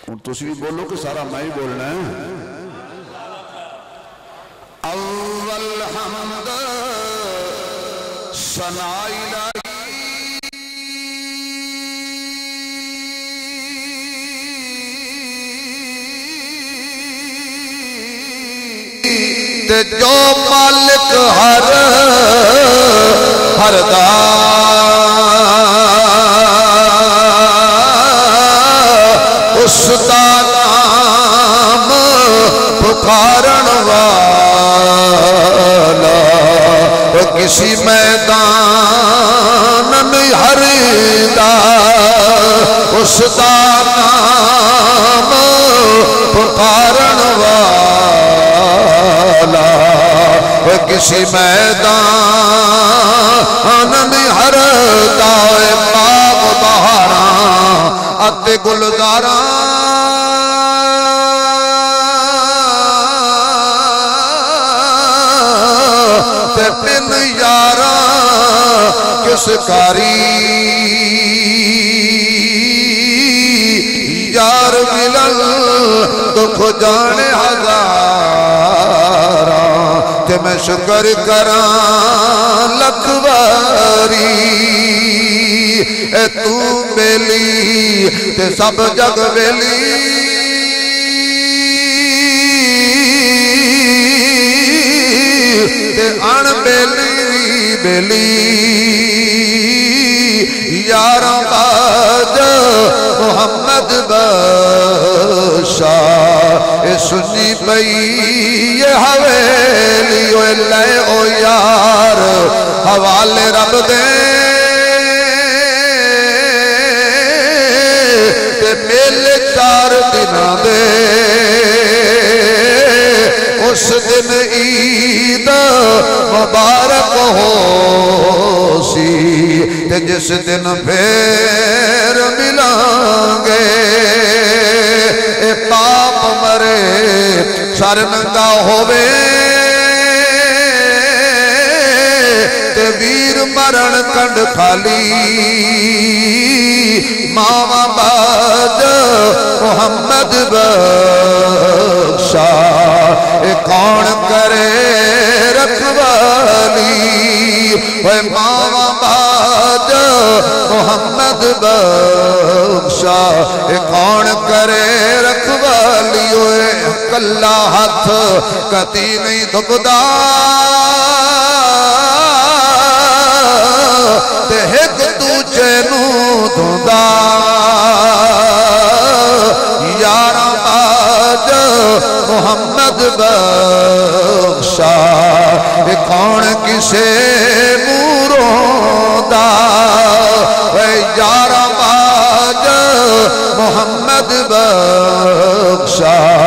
تسی بھی بولو کہ سارا میں ہی بولنا ہے اول حمد ثنا الہی جو مالک ہر دا اس دا نام پکارن والا کسی میدان نہیں ہردا اس دا نام پکارن والا کسی میدان نہیں ہردا باغ بہاراں اتے گلزاراں تے پن یاراں کس کاری یار ملن دکھ جانے ہزاراں تے میں شکر کراں لکھ واری اے تو بیلی تے سب جگ بیلی تے ان بیلی بیلی یاراں باج محمد بادشاہ اے سنی پئی یہ حویلی او لے او یار حوالے رب دے تے میلے 4 دناں دے اس دن عید مبارک ہو سی تے جس دن پھر ملیں گے اے پاپ مرے سر ننگا ہووے تے ویر مرن کنڈ کھالی ماما باج محمد بادشاہ اے کون کرے رکھوالی اے ماما باج محمد بادشاہ اے کون کرے رکھوالی اے کلا ہاتھ کتی نہیں دھکدا تے ایک دوجے نوں دھوندا یاراں باج محمد بادشاہ اے کون کسے منہ روندا اے یاراں باج محمد بادشاہ